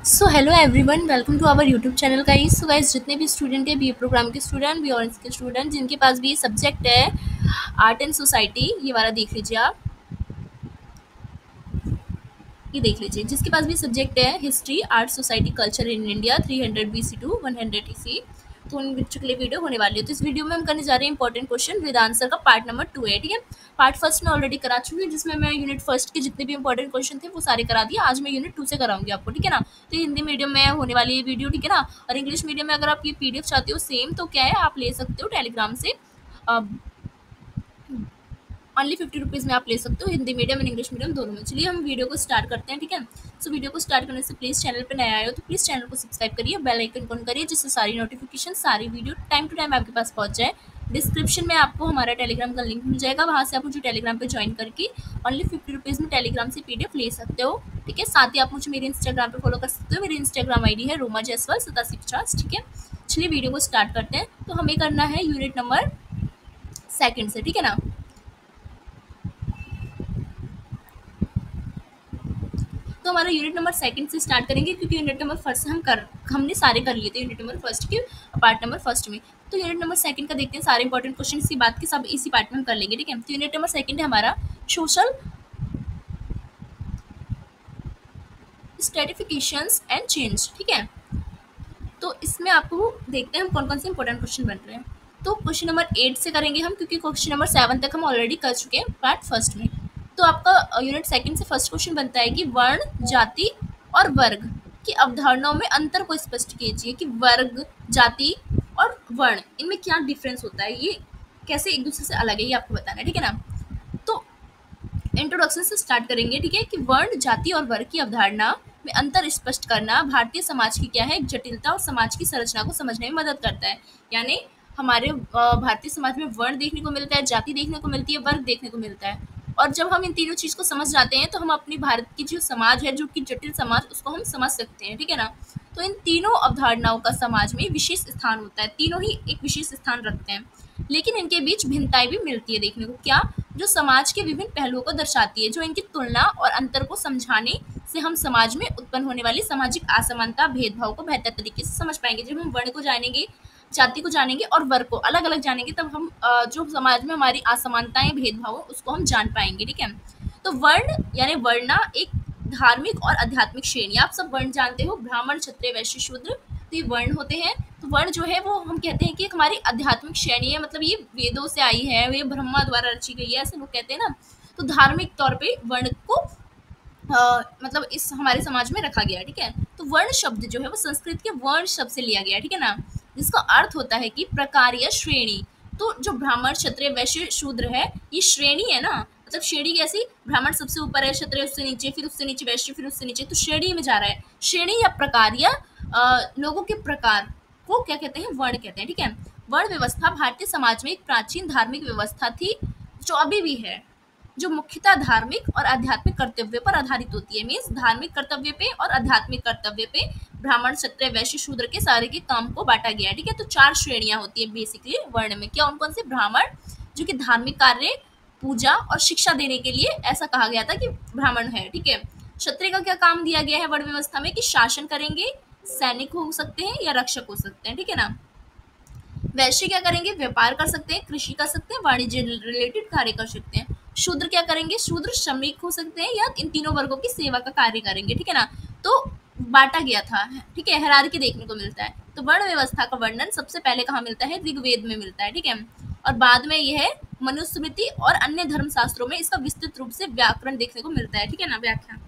So hello everyone, welcome to our YouTube channel guys. So guys, जितने भी student है, B A program के student, B honours के student, जिनके पास भी ये सब्जेक्ट है आर्ट एंड सोसाइटी, ये वाला देख लीजिए आप। ये देख लीजिए, जिसके पास भी सब्जेक्ट है history, art, society, culture in India 300 BC to 100 EC, तो उन बच्चों के लिए वीडियो होने वाली है। तो इस वीडियो में हम करने जा रहे हैं इंपॉर्टेंट क्वेश्चन विद आंसर का पार्ट नंबर 2 है। ठीक है, पार्ट फर्स्ट में ऑलरेडी करा चुकी हूँ, जिसमें मैं यूनिट फर्स्ट के जितने भी इंपॉर्टेंट क्वेश्चन थे वो सारे करा दिए। आज मैं यूनिट 2 से कराऊंगी आपको, ठीक है ना। तो हिंदी मीडियम में होने वाली ये वीडियो, ठीक है ना। और इंग्लिश मीडियम में अगर आप ये PDF चाहते हो सेम, तो क्या है, आप ले सकते हो टेलीग्राम से। ओनली 50 रुपीज़ में आप ले सकते हो, Hindi medium and English medium दोनों में। चलिए हम वीडियो को स्टार्ट करते हैं, ठीक है। सो वीडियो को स्टार्ट करने से प्लीज़ चैनल पर नया आए हो तो प्लीज़ चैनल को सब्सक्राइब करिए, बेल आइकन ऑन करिए, जिससे सारी नोटिफिकेशन, सारी वीडियो टाइम टू टाइम आपके पास पहुंच जाए। डिस्क्रिप्शन में आपको हमारा टेलीग्राम का लिंक मिल जाएगा, वहाँ से आप मुझे टेलीग्राम पे ज्वाइन करके ओनली 50 रुपीज़ में टेलीग्राम से PDF ले सकते हो, ठीक है। साथ ही आप मुझे मेरे इंस्टाग्राम पे फॉलो कर सकते हो। मेरी इंस्टाग्राम ID है रोमा जयसवाल 8750, ठीक है। चलिए वीडियो को स्टार्ट करते हैं। तो हमें करना है यूनिट नंबर 2 से, ठीक है ना। तो हमारा यूनिट नंबर 2 से स्टार्ट करेंगे, क्योंकि यूनिट नंबर फर्स्ट से हमने सारे कर लिए थे यूनिट नंबर फर्स्ट के पार्ट नंबर फर्स्ट में। तो यूनिट नंबर 2 का देखते हैं, सारे इंपॉर्टेंट क्वेश्चन इसी बात के सब इसी पार्ट में हम कर लेंगे, ठीक है। तो यूनिट नंबर 2 है हमारा सोशल स्ट्रेटिफिकेशंस एंड चेंज, ठीक है। तो इसमें आपको देखते हैं हम कौन कौन से इंपॉर्टेंट क्वेश्चन बन रहे हैं। तो क्वेश्चन नंबर 8 से करेंगे हम, क्योंकि क्वेश्चन नंबर 7 तक हम ऑलरेडी कर चुके हैं पार्ट फर्स्ट में। तो आपका यूनिट 2 से फर्स्ट क्वेश्चन बनता है कि वर्ण, जाति और वर्ग की अवधारणाओं में अंतर को स्पष्ट कीजिए। कि वर्ग, जाति और वर्ण, इनमें क्या डिफरेंस होता है, ये कैसे एक दूसरे से अलग है, ये आपको बताना है, ठीक है ना। तो इंट्रोडक्शन से स्टार्ट करेंगे, ठीक है। कि वर्ण, जाति और वर्ग की अवधारणा में अंतर स्पष्ट करना भारतीय समाज की क्या है, एक जटिलता और समाज की संरचना को समझने में मदद करता है। यानी हमारे भारतीय समाज में वर्ण देखने को मिलता है, जाति देखने को मिलती है, वर्ग देखने को मिलता है। और जब हम इन तीनों चीज को समझ जाते हैं तो हम अपनी भारत की जो समाज है, जो कि जटिल समाज, उसको हम समझ सकते हैं, ठीक है ना। तो इन तीनों अवधारणाओं का समाज में विशेष स्थान होता है, तीनों ही एक विशेष स्थान रखते हैं, लेकिन इनके बीच भिन्नताएं भी मिलती है देखने को। क्या? जो समाज के विभिन्न पहलुओं को दर्शाती है, जो इनकी तुलना और अंतर को समझाने से हम समाज में उत्पन्न होने वाली सामाजिक असमानता, भेदभाव को बेहतर तरीके से समझ पाएंगे। जब हम वर्ण को जानेंगे, जाति को जानेंगे और वर्ग को अलग अलग जानेंगे, तब हम जो समाज में हमारी असमानताएं, भेदभाव, उसको हम जान पाएंगे, ठीक है। तो वर्ण यानी वर्णा एक धार्मिक और आध्यात्मिक श्रेणी। आप सब वर्ण जानते हो, ब्राह्मण, क्षत्रिय, वैश्य, शूद्र, तो ये वर्ण होते हैं। तो वर्ण जो है वो हम कहते हैं कि एक हमारी आध्यात्मिक श्रेणी है, मतलब ये वेदों से आई है, ये ब्रह्मा द्वारा रची गई है, ऐसे लोग कहते हैं ना। तो धार्मिक तौर पे वर्ण को मतलब इस हमारे समाज में रखा गया है, ठीक है। तो वर्ण शब्द जो है वो संस्कृत के वर्ण शब्द से लिया गया है, ठीक है ना, जिसका अर्थ होता है कि प्रकार या श्रेणी। तो जो ब्राह्मण, क्षत्रिय, वैश्य, शूद्र है, ये श्रेणी है ना। मतलब श्रेणी कैसी? ब्राह्मण सबसे ऊपर है, क्षत्रिय उससे नीचे, फिर उससे नीचे वैश्य, फिर उससे नीचे, तो श्रेणी में जा रहा है। श्रेणी या प्रकार या लोगों के प्रकार को क्या कहते हैं? वर्ण कहते हैं, ठीक है। वर्ण व्यवस्था भारतीय समाज में एक प्राचीन धार्मिक व्यवस्था थी, जो अभी भी है, जो मुख्यतः धार्मिक और आध्यात्मिक कर्तव्य पर आधारित होती है। मीन्स धार्मिक कर्तव्य पे और आध्यात्मिक कर्तव्य पे ब्राह्मण, क्षत्रिय, वैश्य, शूद्र के सारे के काम को बांटा गया है, ठीक है। तो 4 श्रेणियां होती है बेसिकली वर्ण में। क्या? उन कौन से? ब्राह्मण, जो कि धार्मिक कार्य, पूजा और शिक्षा देने के लिए ऐसा कहा गया था कि ब्राह्मण है, ठीक है। क्षत्रिय का क्या काम दिया गया है वर्ण व्यवस्था में? कि शासन करेंगे, सैनिक हो सकते हैं या रक्षक हो सकते हैं, ठीक है ना। वैश्य क्या करेंगे? व्यापार कर सकते हैं, कृषि कर सकते हैं, वाणिज्य रिलेटेड कार्य कर सकते हैं। शूद्र क्या करेंगे? शूद्र श्रमिक हो सकते हैं या इन तीनों वर्गों की सेवा का कार्य करेंगे, ठीक है ना। तो बांटा गया था, ठीक है, हायरार्की देखने को मिलता है। तो वर्ण व्यवस्था का वर्णन सबसे पहले कहाँ मिलता है? ऋग्वेद में मिलता है, ठीक है। और बाद में यह मनुस्मृति और अन्य धर्मशास्त्रों में इसका विस्तृत रूप से व्याकरण देखने को मिलता है, ठीक है ना, व्याख्या।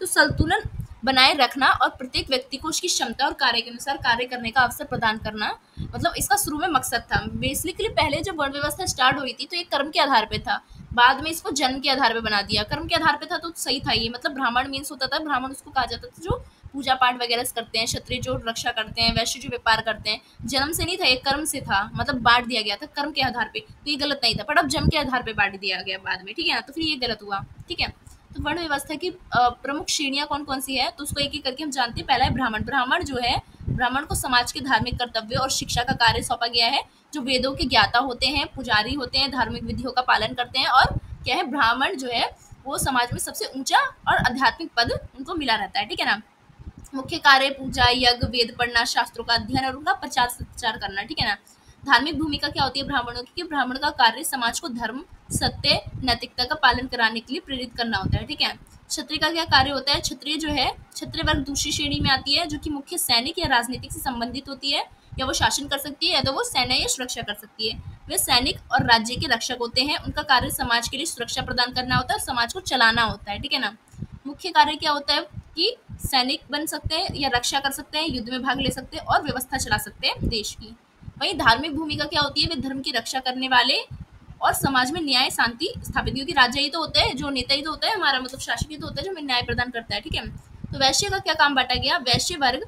तो संतुलन बनाए रखना और प्रत्येक व्यक्ति को उसकी क्षमता और कार्य के अनुसार कार्य करने का अवसर प्रदान करना, मतलब इसका शुरू में मकसद था। बेसिकली पहले जब वर्ण व्यवस्था स्टार्ट हुई थी तो ये कर्म के आधार पे था, बाद में इसको जन्म के आधार पे बना दिया। कर्म के आधार पे था तो सही था ये, मतलब ब्राह्मण मीन्स होता था, ब्राह्मण उसको कहा जाता था जो पूजा पाठ वगैरह करते हैं, क्षत्रिय जो रक्षा करते हैं, वैश्य जो व्यापार करते हैं। जन्म से नहीं था, ये कर्म से था, मतलब बांट दिया गया था कर्म के आधार पे, तो ये गलत नहीं था। पर अब जन्म के आधार पे बांट दिया गया बाद में, ठीक है ना, तो फिर ये गलत हुआ, ठीक है। तो वर्ण व्यवस्था की प्रमुख श्रेणियां कौन कौन सी है, तो उसको एक एक करके हम जानते हैं। पहला है ब्राह्मण। ब्राह्मण जो है, ब्राह्मण को समाज के धार्मिक कर्तव्य और शिक्षा का कार्य सौंपा गया है, जो वेदों के ज्ञाता होते हैं, पुजारी होते हैं, धार्मिक विधियों का पालन करते हैं। और क्या है? ब्राह्मण जो है वो समाज में सबसे ऊंचा और आध्यात्मिक पद उनको मिला रहता है, ठीक है ना। मुख्य कार्य पूजा, यज्ञ, वेद पढ़ना, शास्त्रों का अध्ययन और उनका प्रचार प्रचार करना, ठीक है ना। धार्मिक भूमिका क्या होती है ब्राह्मणों की, कि ब्राह्मण का कार्य समाज को धर्म, सत्य, नैतिकता का पालन कराने के लिए प्रेरित करना होता है, ठीक है। क्षत्रिय का क्या कार्य होता है, क्षत्रिय जो है, क्षत्रिय वर्ग दूसरी श्रेणी में आती है, जो कि मुख्य सैनिक या राजनीतिक से संबंधित होती है, या वो शासन कर सकती है या तो वो सेना या सुरक्षा कर सकती है। वे सैनिक और राज्य के रक्षक होते हैं, उनका कार्य समाज के लिए सुरक्षा प्रदान करना होता है और समाज को चलाना होता है, ठीक है ना। मुख्य कार्य क्या होता है कि सैनिक बन सकते हैं या रक्षा कर सकते हैं, युद्ध में भाग ले सकते हैं और व्यवस्था चला सकते हैं देश की। वहीं धार्मिक भूमिका क्या होती है, वे धर्म की रक्षा करने वाले और समाज में न्याय शांति स्थापित, क्योंकि राजा ही तो होता है, जो नेता ही तो होता है हमारा, मतलब शासक ही तो होता है जो हमें न्याय प्रदान करता है, ठीक है। तो वैश्य का क्या काम बांटा गया, वैश्य वर्ग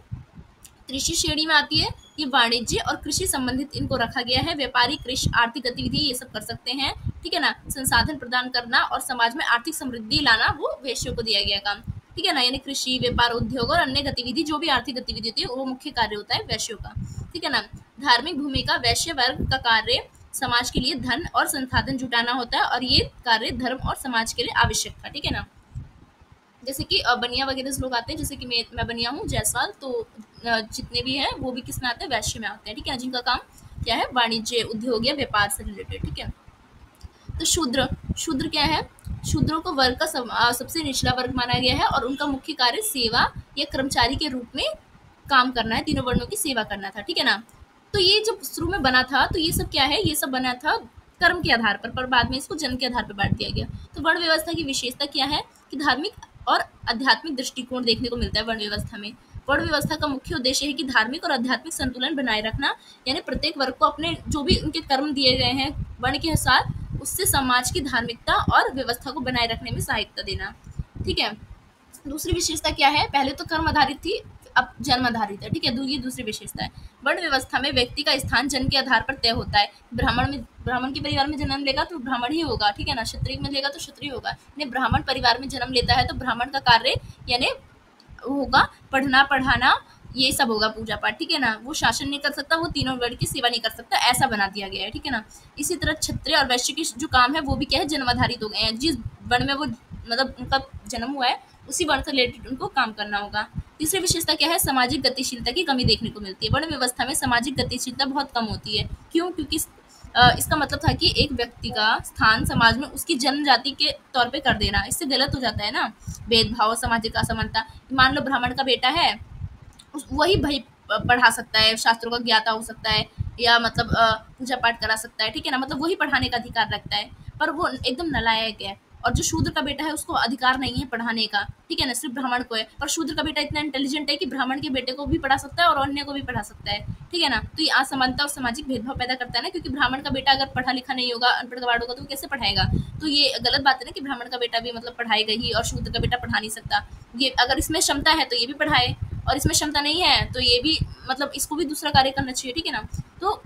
कृषि श्रेणी में आती है, ये वाणिज्य और कृषि संबंधित इनको रखा गया है, व्यापारी, कृषि, आर्थिक गतिविधि ये सब कर सकते हैं, ठीक है ना। संसाधन प्रदान करना और समाज में आर्थिक समृद्धि लाना वो वैश्यों को दिया गया काम, ठीक है ना। यानी कृषि, व्यापार, उद्योग और अन्य गतिविधि, जो भी आर्थिक गतिविधि होती है वो मुख्य कार्य होता है वैश्यों का, ठीक है ना। धार्मिक भूमिका, वैश्य वर्ग का कार्य समाज के लिए धन और संसाधन जुटाना होता है और ये कार्य धर्म और समाज के लिए आवश्यक था, ठीक है ना। जैसे कि बनिया वगैरह से लोग आते हैं, जैसे कि मैं बनिया हूँ जायसवाल, तो जितने भी हैं वो भी किस में आते हैं, वैश्य में आते हैं, ठीक है ना, जिनका काम क्या है, वाणिज्य, उद्योग या व्यापार से रिलेटेड, ठीक है। तो शूद्र, शूद्र क्या है, शूद्रों को वर्ग का सबसे निचला वर्ग माना गया है और उनका मुख्य कार्य सेवा या कर्मचारी के रूप में काम करना है, तीनों वर्णों की सेवा करना था, ठीक है ना। तो ये जब शुरू में बना था तो ये सब क्या है, ये सब बना था कर्म के आधार पर बाद में इसको जन्म के आधार पर बांट दिया गया। तो वर्ण व्यवस्था की विशेषता क्या है कि धार्मिक और आध्यात्मिक दृष्टिकोण देखने को मिलता है वर्ण व्यवस्था में। वर्ण व्यवस्था का मुख्य उद्देश्य है कि धार्मिक और आध्यात्मिक संतुलन बनाए रखना, यानी प्रत्येक वर्ग को अपने जो भी उनके कर्म दिए गए हैं वर्ण के अनुसार, उससे समाज की धार्मिकता और व्यवस्था को बनाए रखने में सहायता देना, ठीक है। दूसरी विशेषता क्या है, पहले तो कर्म आधारित थी, अब जन्म आधारित है, ठीक है। ये दूसरी विशेषता है। वर्ण व्यवस्था में व्यक्ति का स्थान जन्म के आधार पर तय होता है। ब्राह्मण के परिवार में जन्म लेगा तो ब्राह्मण ही होगा, ठीक है ना। क्षत्रिय में लेगा तो क्षत्रिय होगा। यानी ब्राह्मण परिवार में जन्म लेता है तो ब्राह्मण का कार्य यानी होगा पढ़ना पढ़ाना, ये सब होगा, पूजा पाठ, ठीक है ना। वो शासन नहीं कर सकता, वो तीनों वर्ण की सेवा नहीं कर सकता, ऐसा बना दिया गया है, ठीक है ना। इसी तरह क्षत्रिय और वैश्य के जो काम है वो भी क्या है, जन्माधारित हो गए हैं। जिस वर्ण में वो मतलब उनका जन्म हुआ है उसी वर्ण से रिलेटेड उनको काम करना होगा। तीसरी विशेषता क्या है, सामाजिक गतिशीलता की कमी देखने को मिलती है। वर्ण व्यवस्था में सामाजिक गतिशीलता बहुत कम होती है। क्यों, क्योंकि इसका मतलब था कि एक व्यक्ति का स्थान समाज में उसकी जन्म जाति के तौर पे कर देना, इससे गलत हो जाता है ना। भेदभाव, सामाजिक असमानता, मान लो ब्राह्मण का बेटा है, वही भाई पढ़ा सकता है, शास्त्रों का ज्ञाता हो सकता है, या मतलब पूजा पाठ करा सकता है, ठीक है ना, मतलब वही पढ़ाने का अधिकार रखता है। पर वो एकदम नालायक है, और जो शूद्र का बेटा है उसको अधिकार नहीं है पढ़ाने का, ठीक है ना, सिर्फ ब्राह्मण को है। पर शूद्र का बेटा इतना इंटेलिजेंट है कि ब्राह्मण के बेटे को भी पढ़ा सकता है और अन्य को भी पढ़ा सकता है, ठीक है ना। तो ये असमानता और सामाजिक भेदभाव पैदा करता है ना, क्योंकि ब्राह्मण का बेटा अगर पढ़ा लिखा नहीं होगा, अनपढ़ गवार होगा, तो वो कैसे पढ़ाएगा। तो ये गलत बात है ना कि ब्राह्मण का बेटा भी मतलब पढ़ाएगा ही और शूद्र का बेटा पढ़ा नहीं सकता। ये अगर इसमें क्षमता है तो ये भी पढ़ाए, और इसमें क्षमता नहीं है तो ये भी मतलब इसको भी दूसरा कार्य करना चाहिए, ठीक है ना। तो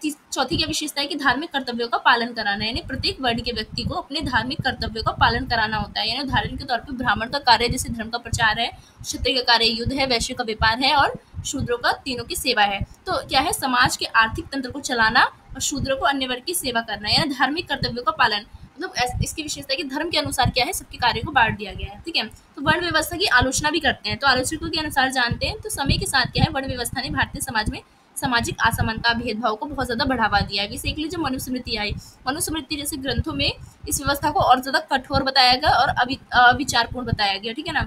चौथी क्या विशेषता है कि धार्मिक कर्तव्यों का पालन कराना, यानी प्रत्येक वर्ण के व्यक्ति को अपने धार्मिक कर्तव्यों का पालन कराना होता है। यानी उदाहरण के तौर पर ब्राह्मण का कार्य जैसे धर्म का प्रचार है, क्षत्रिय का कार्य युद्ध है, वैश्य का व्यापार है और शूद्रों का तीनों की सेवा है। तो क्या है, समाज के आर्थिक तंत्र को चलाना और शूद्रों को अन्य वर्ग की सेवा करना, यानी धार्मिक कर्तव्यों का पालन। मतलब इसकी विशेषता है कि धर्म के अनुसार क्या है, सबके कार्य को बांट दिया गया है, ठीक है। तो वर्ण व्यवस्था की आलोचना भी करते हैं, तो आलोचकों के अनुसार जानते हैं तो समय के साथ क्या है, वर्ण व्यवस्था ने भारतीय समाज में सामाजिक असमानता, भेदभाव को बहुत ज्यादा बढ़ावा दिया है। बेसिकली जब मनुस्मृति आई, मनुस्मृति जैसे ग्रंथों में इस व्यवस्था को और ज्यादा कठोर बताया गया और अविचारपूर्ण बताया गया, ठीक है ना,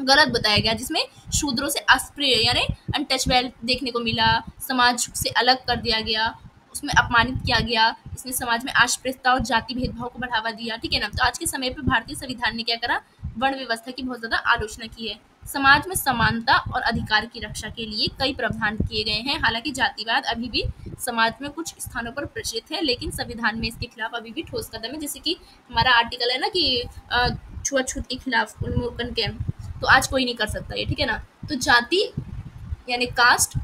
गलत बताया गया, जिसमें शूद्रों से अस्पृश्य यानी अनटचेबल देखने को मिला, समाज से अलग कर दिया गया, उसमें अपमानित किया गया, इसने समाज में अस्पृश्यता और जाति भेदभाव को बढ़ावा दिया, ठीक है ना। तो आज के समय पे भारतीय संविधान ने क्या करा, वर्ण व्यवस्था की बहुत ज्यादा आलोचना की है। समाज में समानता और अधिकार की रक्षा के लिए कई प्रावधान किए गए हैं। हालांकि जातिवाद अभी भी समाज में कुछ स्थानों पर प्रचलित है, लेकिन संविधान में इसके खिलाफ अभी भी ठोस कदम है। जैसे कि हमारा आर्टिकल है ना कि छुआछूत के खिलाफ उन्मूलन के, तो आज कोई नहीं कर सकता ये, ठीक है ना। तो जाति यानी कास्ट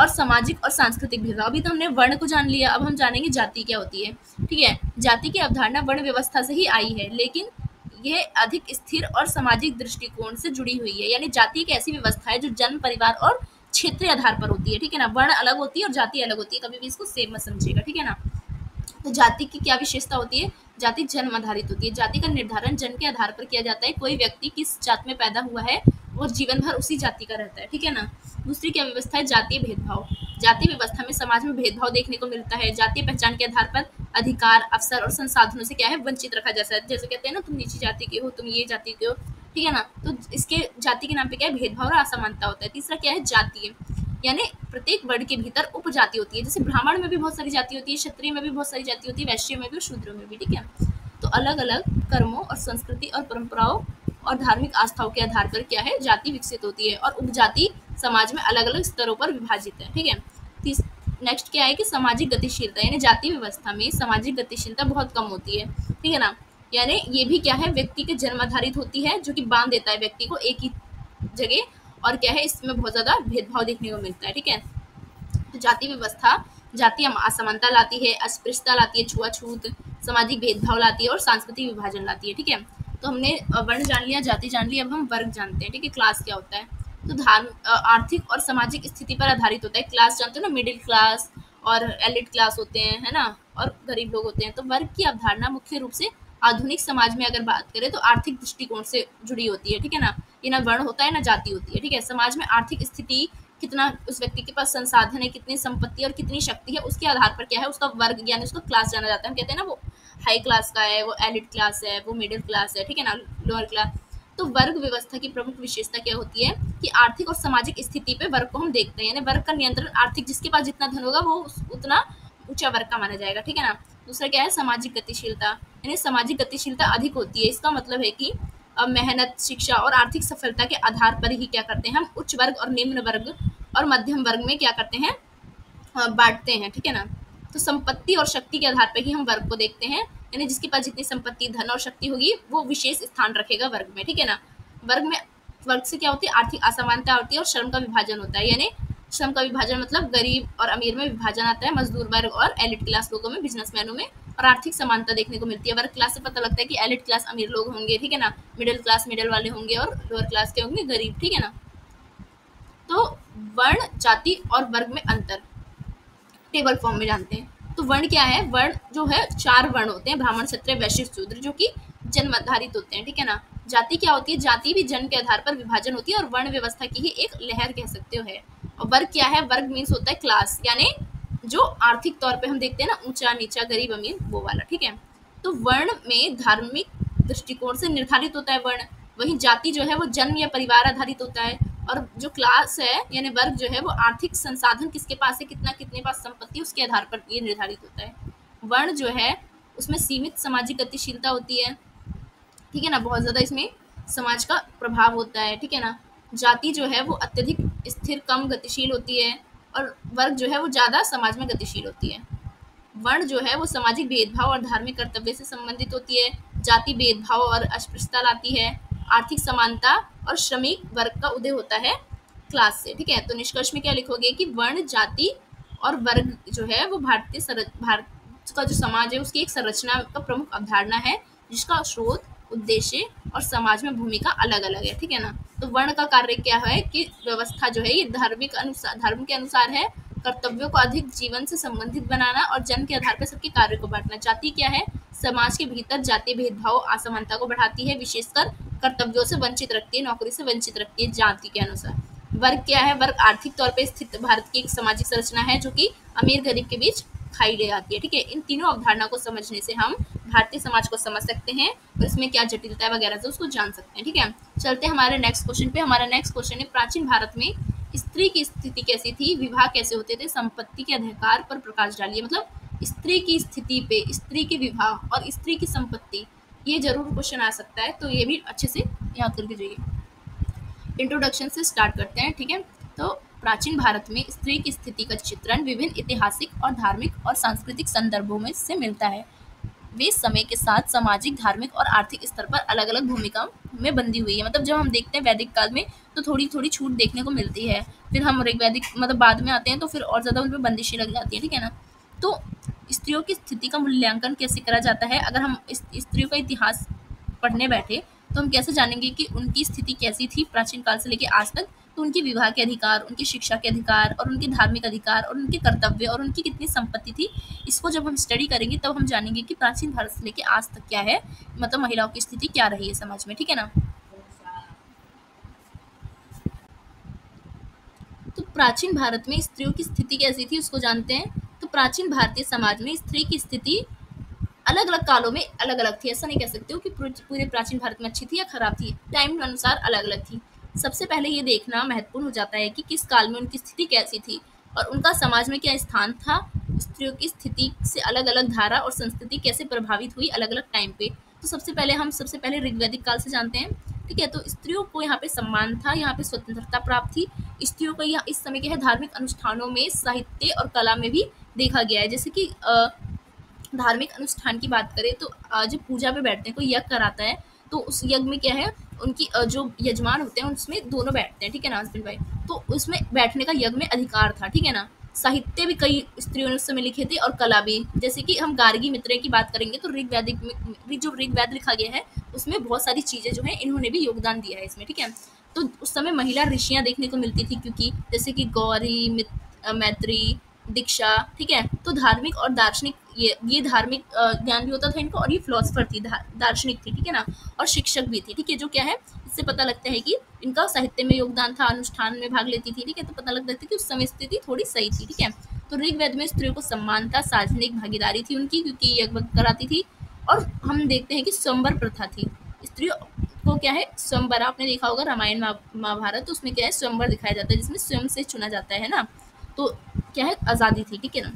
और सामाजिक और सांस्कृतिक भेदभाव, अभी तो हमने वर्ण को जान लिया, अब हम जानेंगे जाति क्या होती है, ठीक है। जाति की अवधारणा वर्ण व्यवस्था से ही आई है, लेकिन यह अधिक स्थिर और सामाजिक दृष्टिकोण से जुड़ी हुई है। यानी जाति एक ऐसी व्यवस्था है जो जन्म, परिवार और क्षेत्रीय आधार पर होती है, ठीक है ना। वर्ण अलग होती है और जाति अलग होती है, कभी भी इसको सेम मत समझिएगा, ठीक है ना। तो जाति की क्या विशेषता होती है? जाति जन्म आधारित होती है। जाति का निर्धारण जन्म के आधार पर किया जाता है। कोई व्यक्ति किस जात में पैदा हुआ है और जीवन भर उसी जाति का रहता है, ठीक है ना। दूसरी क्या व्यवस्था है? जातीय भेदभाव। जातीय व्यवस्था में समाज में भेदभाव देखने को मिलता है। जातीय पहचान के आधार पर अधिकार, अवसर और संसाधनों से क्या है? वंचित रखा जा सकता है। जैसे कहते हैं ना, तुम नीची जाति के हो, तुम ये जाति के हो, ठीक है ना। तो इसके जाति के नाम पे क्या है? भेदभाव और असमानता होता है। तीसरा क्या है? जातीय, यानी प्रत्येक वर्ण के भीतर उपजाति होती है। जैसे ब्राह्मण में भी बहुत सारी जाति होती है, क्षत्रिय में भी बहुत सारी जाति होती है, वैश्य में भी और शूद्र में भी, ठीक है। तो अलग अलग कर्मों और संस्कृति और परंपराओं और धार्मिक आस्थाओं के आधार पर क्या है? जाति विकसित होती है और उपजाति समाज में अलग अलग स्तरों पर विभाजित है, ठीक है। नेक्स्ट क्या है कि सामाजिक गतिशीलता, यानी जाति व्यवस्था में सामाजिक गतिशीलता बहुत कम होती है, ठीक है ना। यानी ये भी क्या है? व्यक्ति के जन्म आधारित होती है, जो कि बांध देता है व्यक्ति को एक ही जगह, और क्या है? इसमें बहुत ज्यादा भेदभाव देखने को मिलता है, ठीक है। तो जाति व्यवस्था जातीय असमानता लाती है, अस्पृश्यता लाती है, छुआछूत, सामाजिक भेदभाव लाती है और सांस्कृतिक विभाजन लाती है, ठीक है। तो हमने वर्ण जान लिया, जाति जान ली, अब हम वर्ग जानते हैं, ठीक है। क्लास क्या होता है? तो आर्थिक और सामाजिक स्थिति पर आधारित होता है। क्लास जानते हो ना, मिडिल क्लास और एलिट क्लास होते हैं, है ना, और गरीब लोग होते हैं। तो वर्ग की अवधारणा मुख्य रूप से आधुनिक समाज में अगर बात करें तो आर्थिक दृष्टिकोण से जुड़ी होती है, ठीक है ना। ये ना वर्ण होता है ना जाति होती है, ठीक है। समाज में आर्थिक स्थिति, कितना उस व्यक्ति के पास संसाधन है, कितनी संपत्ति और कितनी शक्ति है, उसके आधार पर क्या है? उसका वर्ग यानी उसका क्लास जाना जाता है। हम कहते हैं ना, वो हाई क्लास का है, वो एलिट क्लास है, वो मिडिल क्लास है, ठीक है ना, लोअर क्लास। तो वर्ग व्यवस्था की प्रमुख विशेषता क्या होती है कि आर्थिक और सामाजिक स्थिति पे वर्ग को हम देखते हैं, यानी वर्ग का नियंत्रण आर्थिक, जिसके पास जितना धन होगा वो उतना ऊंचा वर्ग का माना जाएगा, ठीक है ना। दूसरा क्या है? सामाजिक गतिशीलता, यानी सामाजिक गतिशीलता अधिक होती है। इसका मतलब है कि मेहनत, शिक्षा और आर्थिक सफलता के आधार पर ही क्या करते हैं? हम उच्च वर्ग और निम्न वर्ग और मध्यम वर्ग में क्या करते हैं? बांटते हैं, ठीक है ना। तो संपत्ति और शक्ति के आधार पर ही हम वर्ग को देखते हैं, यानी जिसके पास जितनी संपत्ति, धन और शक्ति होगी वो विशेष स्थान रखेगा वर्ग में, ठीक है ना। वर्ग से क्या होती है? आर्थिक असमानता होती है और श्रम का विभाजन होता है। यानी श्रम का विभाजन मतलब गरीब और अमीर में विभाजन आता है, मजदूर वर्ग और एलिट क्लास लोगों में, बिजनेसमैनों में। और आर्थिक समानता देखने को मिलती है। वर्ग क्लास से पता लगता है कि एलिट क्लास अमीर लोग होंगे, ठीक है ना, मिडिल क्लास मिडिल वाले होंगे और लोअर क्लास के होंगे गरीब, ठीक है ना। तो वर्ण, जाति और वर्ग में अंतर टेबल फॉर्म में जानते हैं। तो वर्ण क्या है? वर्ण जो है 4 वर्ण होते हैं, ब्राह्मण, क्षत्रिय, वैश्य, शूद्र, जो कि जन्म आधारित होते हैं, ठीक है ना। जाति क्या होती है? जाति भी जन्म के आधार पर विभाजन होती है और वर्ण व्यवस्था की ही एक लहर कह सकते हो है। और वर्ग क्या है? वर्ग मीन्स होता है क्लास, यानी जो आर्थिक तौर पे हम देखते हैं ना, ऊंचा नीचा, गरीब अमीर, वो वाला, ठीक है। तो वर्ण में धार्मिक दृष्टिकोण से निर्धारित होता है वर्ण, वहीं जाति जो है वो जन्म या परिवार आधारित होता है। और जो क्लास है यानी वर्ग जो है वो आर्थिक संसाधन किसके पास है, कितना कितने पास संपत्ति, उसके आधार पर ये निर्धारित होता है। वर्ण जो है उसमें सीमित सामाजिक गतिशीलता होती है, ठीक है ना, बहुत ज्यादा इसमें समाज का प्रभाव होता है, ठीक है ना। जाति जो है वो अत्यधिक स्थिर, कम गतिशील होती है और वर्ग जो है वो ज्यादा समाज में गतिशील होती है। वर्ण जो है वो सामाजिक भेदभाव और धार्मिक कर्तव्य से संबंधित होती है। जाति भेदभाव और अस्पृश्यता लाती है। आर्थिक समानता और श्रमिक वर्ग का उदय होता है क्लास से, ठीक है। तो निष्कर्ष में क्या लिखोगे कि वर्ण, जाति और वर्ग जो है वो भारत का जो समाज है उसकी एक संरचना का प्रमुख अवधारणा है, जिसका स्रोत, उद्देश्य और समाज में भूमिका अलग अलग है, ठीक है ना। तो वर्ण का कार्य क्या है कि व्यवस्था जो है ये धर्म के अनुसार है, कर्तव्यों को अधिक जीवन से संबंधित बनाना और जन्म के आधार पर सबके कार्य को बांटना। जाति क्या है? समाज के भीतर जातीय भेदभाव, असमानता को बढ़ाती है, विशेषकर कर्तव्यों से वंचित रखती है, नौकरी से वंचित रखती है जाति के अनुसार। वर्ग क्या है? वर्ग आर्थिक तौर पर स्थित भारत की एक सामाजिक संरचना है जो कि अमीर गरीब के बीच खाई ले आती है, ठीक है। इन तीनों अवधारणा को समझने से हम भारतीय समाज को समझ सकते हैं और इसमें क्या जटिलता है वगैरह से उसको जान सकते हैं, ठीक है। चलते हैं हमारे नेक्स्ट क्वेश्चन पे। हमारा नेक्स्ट क्वेश्चन है, प्राचीन भारत में स्त्री की स्थिति कैसी थी, विवाह कैसे होते थे, संपत्ति के अधिकार पर प्रकाश डालिए। मतलब स्त्री की स्थिति पे, स्त्री के विवाह और स्त्री की संपत्ति, ये जरूर क्वेश्चन आ सकता है, तो ये भी अच्छे से याद करके जाइए। इंट्रोडक्शन से स्टार्ट करते हैं, ठीक है। तो प्राचीन भारत में स्त्री की स्थिति का चित्रण विभिन्न ऐतिहासिक और धार्मिक और सांस्कृतिक संदर्भों में से मिलता है। वे समय के साथ सामाजिक, धार्मिक और आर्थिक स्तर पर अलग अलग भूमिका में बंधी हुई है। मतलब जब हम देखते हैं वैदिक काल में तो थोड़ी थोड़ी छूट देखने को मिलती है, फिर हम वैदिक मतलब बाद में आते हैं तो फिर और ज़्यादा उनमें बंदिशें लग जाती है, ठीक है ना। तो स्त्रियों की स्थिति का मूल्यांकन कैसे करा जाता है? अगर हम स्त्रियों का इतिहास पढ़ने बैठे तो हम कैसे जानेंगे कि उनकी स्थिति कैसी थी प्राचीन काल से लेकर आज तक, तो उनके विवाह के अधिकार, उनकी शिक्षा के अधिकार और उनके धार्मिक अधिकार और उनके कर्तव्य और उनकी कितनी संपत्ति थी, इसको जब हम स्टडी करेंगे तब हम जानेंगे कि प्राचीन भारत से लेके आज तक क्या है, मतलब महिलाओं की स्थिति क्या रही है समाज में, ठीक है ना। तो प्राचीन भारत में स्त्रियों की स्थिति कैसी थी उसको जानते हैं। तो प्राचीन भारतीय समाज में स्त्री की स्थिति अलग अलग कालों में अलग अलग थी। ऐसा नहीं कह सकते हो कि पूरे प्राचीन भारत में अच्छी थी या खराब थी, टाइम के अनुसार अलग अलग थी। सबसे पहले ये देखना महत्वपूर्ण हो जाता है कि किस काल में उनकी स्थिति कैसी थी और उनका समाज में क्या स्थान था। स्त्रियों की स्थिति से अलग अलग धारा और संस्कृति कैसे प्रभावित हुई अलग अलग टाइम पे। तो सबसे पहले ऋग्वैदिक काल से जानते हैं, ठीक है। तो स्त्रियों को यहाँ पे सम्मान था, यहाँ पे स्वतंत्रता प्राप्त थी। स्त्रियों को यहाँ इस समय क्या है, धार्मिक अनुष्ठानों में, साहित्य और कला में भी देखा गया है। जैसे कि धार्मिक अनुष्ठान की बात करें तो जब पूजा पे बैठते हैं, कोई यज्ञ कराता है, तो उस यज्ञ में क्या है, उनकी जो यजमान होते हैं उसमें दोनों बैठते हैं, ठीक है ना, हस्बैंड वाइफ। तो उसमें बैठने का यज्ञ में अधिकार था, ठीक है ना। साहित्य भी कई स्त्रियों ने उस समय लिखे थे और कला भी। जैसे कि हम गार्गी मित्र की बात करेंगे तो ऋग्वैदिक में जो ऋग्वेद लिखा गया है उसमें बहुत सारी चीजें जो है इन्होंने भी योगदान दिया है इसमें, ठीक है। तो उस समय महिला ऋषियां देखने को मिलती थी, क्योंकि जैसे कि गौरी, मैत्री, दीक्षा, ठीक है। तो धार्मिक और दार्शनिक, ये धार्मिक ज्ञान भी होता था इनको, और ये फिलोसफर थी, दार्शनिक थी, ठीक है ना, और शिक्षक भी थी, ठीक है। जो क्या है, इससे पता लगता है कि इनका साहित्य में योगदान था, अनुष्ठान में भाग लेती थी, ठीक है। तो पता लगता था कि उस समय स्थिति थोड़ी सही थी, ठीक है। तो ऋग्वेद में स्त्रियों को सम्मान था, सार्वजनिक भागीदारी थी उनकी, क्योंकि यज्ञ कराती थी। और हम देखते हैं कि स्वयंवर प्रथा थी। स्त्रियों को क्या है, स्वयंवर, आपने देखा होगा रामायण महाभारत, तो उसमें क्या है, स्वयंवर दिखाया जाता है जिसमें स्वयं से चुना जाता है ना। तो क्या है, आज़ादी थी, ठीक है ना।